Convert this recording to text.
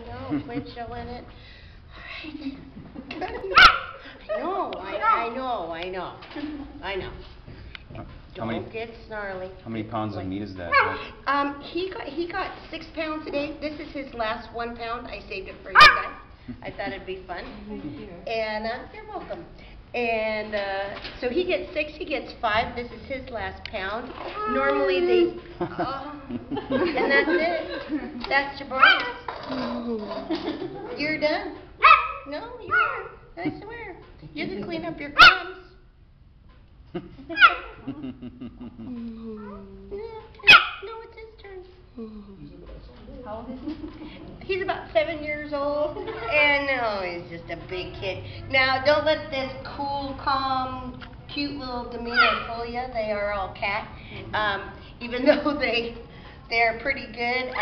know. Quit showing it. All right. I know. Don't get snarly. How many pounds of meat is that? He got 6 pounds today. This is his last 1 pound. I saved it for you guys. I thought it'd be fun. And you're welcome. And so he gets 6. He gets 5. This is his last pound. Normally they. And that's it. That's your boss. You're done. No, you are. I swear. You can clean up your crumbs. No, it's his turn. How old is he? He's about 7 years old. And no, he's just a big kid. Now, don't let this cool, calm, cute little demeanor fool you. They are all cat. Even though they're pretty good.